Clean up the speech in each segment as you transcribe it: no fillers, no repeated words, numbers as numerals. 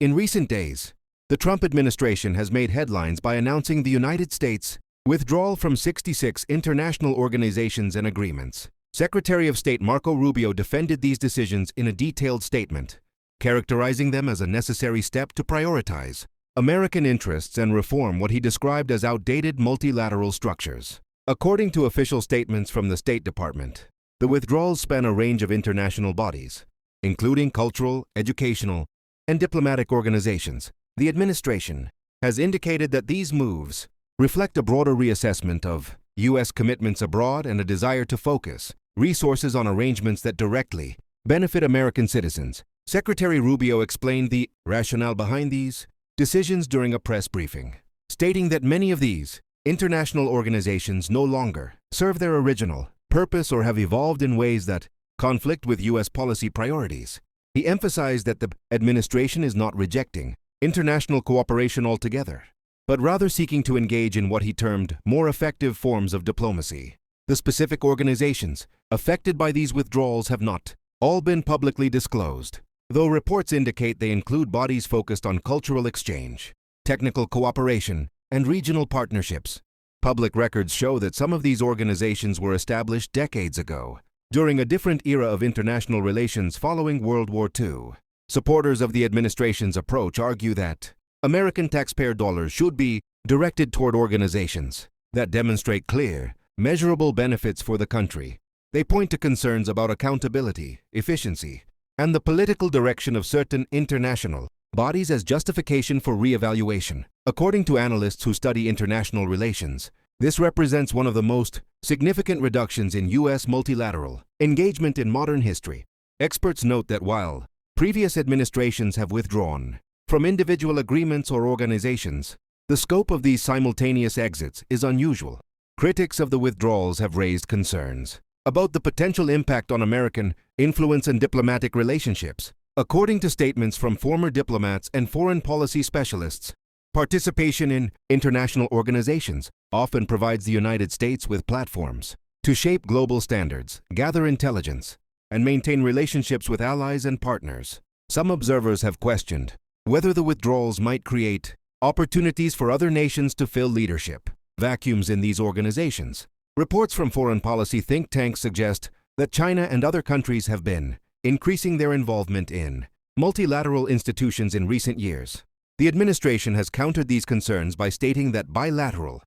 In recent days, the Trump administration has made headlines by announcing the United States' withdrawal from 66 international organizations and agreements. Secretary of State Marco Rubio defended these decisions in a detailed statement, characterizing them as a necessary step to prioritize American interests and reform what he described as outdated multilateral structures. According to official statements from the State Department, the withdrawals span a range of international bodies, including cultural, educational, and diplomatic organizations. The administration has indicated that these moves reflect a broader reassessment of U.S. commitments abroad and a desire to focus resources on arrangements that directly benefit American citizens. Secretary Rubio explained the rationale behind these decisions during a press briefing, stating that many of these international organizations no longer serve their original purpose or have evolved in ways that conflict with U.S. policy priorities. He emphasized that the administration is not rejecting international cooperation altogether, but rather seeking to engage in what he termed more effective forms of diplomacy. The specific organizations affected by these withdrawals have not all been publicly disclosed, though reports indicate they include bodies focused on cultural exchange, technical cooperation, and regional partnerships. Public records show that some of these organizations were established decades ago, during a different era of international relations following World War II. Supporters of the administration's approach argue that American taxpayer dollars should be directed toward organizations that demonstrate clear, measurable benefits for the country. They point to concerns about accountability, efficiency, and the political direction of certain international bodies as justification for re-evaluation. According to analysts who study international relations, this represents one of the most significant reductions in U.S. multilateral engagement in modern history. Experts note that while previous administrations have withdrawn from individual agreements or organizations, the scope of these simultaneous exits is unusual. Critics of the withdrawals have raised concerns about the potential impact on American influence and diplomatic relationships. According to statements from former diplomats and foreign policy specialists, participation in international organizations often provides the United States with platforms to shape global standards, gather intelligence, and maintain relationships with allies and partners. Some observers have questioned whether the withdrawals might create opportunities for other nations to fill leadership vacuums in these organizations. Reports from foreign policy think tanks suggest that China and other countries have been increasing their involvement in multilateral institutions in recent years. The administration has countered these concerns by stating that bilateral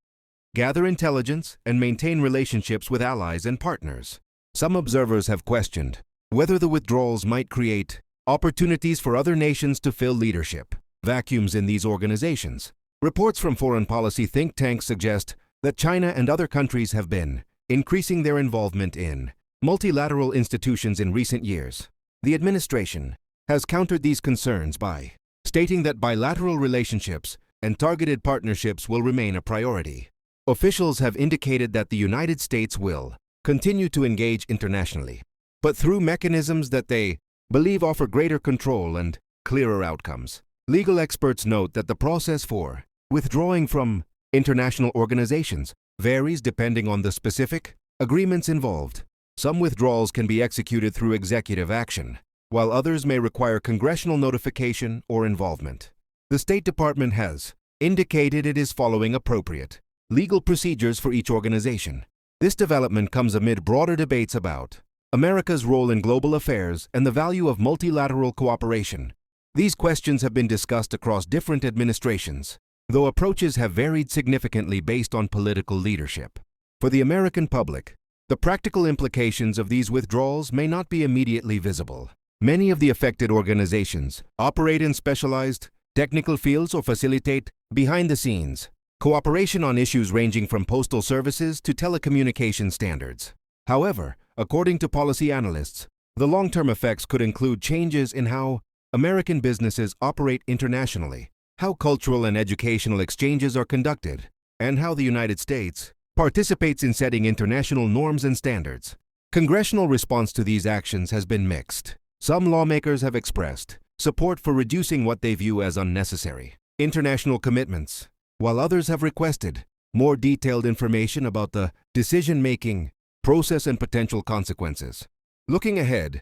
gather intelligence and maintain relationships with allies and partners. Some observers have questioned whether the withdrawals might create opportunities for other nations to fill leadership vacuums in these organizations. Reports from foreign policy think tanks suggest that China and other countries have been increasing their involvement in multilateral institutions in recent years. The administration has countered these concerns by stating that bilateral relationships and targeted partnerships will remain a priority. Officials have indicated that the United States will continue to engage internationally, but through mechanisms that they believe offer greater control and clearer outcomes. Legal experts note that the process for withdrawing from international organizations varies depending on the specific agreements involved. Some withdrawals can be executed through executive action, while others may require congressional notification or involvement. The State Department has indicated it is following appropriate legal procedures for each organization. This development comes amid broader debates about America's role in global affairs and the value of multilateral cooperation. These questions have been discussed across different administrations, though approaches have varied significantly based on political leadership. For the American public, the practical implications of these withdrawals may not be immediately visible. Many of the affected organizations operate in specialized technical fields or facilitate behind-the-scenes cooperation on issues ranging from postal services to telecommunication standards. However, according to policy analysts, the long-term effects could include changes in how American businesses operate internationally, how cultural and educational exchanges are conducted, and how the United States participates in setting international norms and standards. Congressional response to these actions has been mixed. Some lawmakers have expressed support for reducing what they view as unnecessary international commitments, while others have requested more detailed information about the decision-making process and potential consequences. Looking ahead,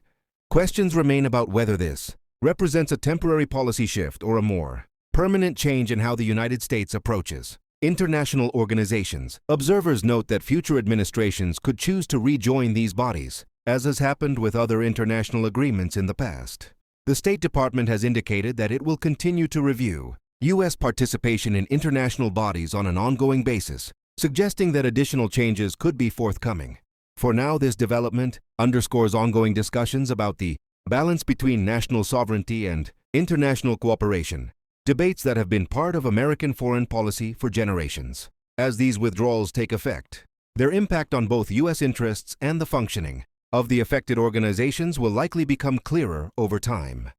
questions remain about whether this represents a temporary policy shift or a more permanent change in how the United States approaches international organizations. Observers note that future administrations could choose to rejoin these bodies, as has happened with other international agreements in the past. The State Department has indicated that it will continue to review U.S. participation in international bodies on an ongoing basis, suggesting that additional changes could be forthcoming. For now, this development underscores ongoing discussions about the balance between national sovereignty and international cooperation, debates that have been part of American foreign policy for generations. As these withdrawals take effect, their impact on both U.S. interests and the functioning of the affected organizations will likely become clearer over time.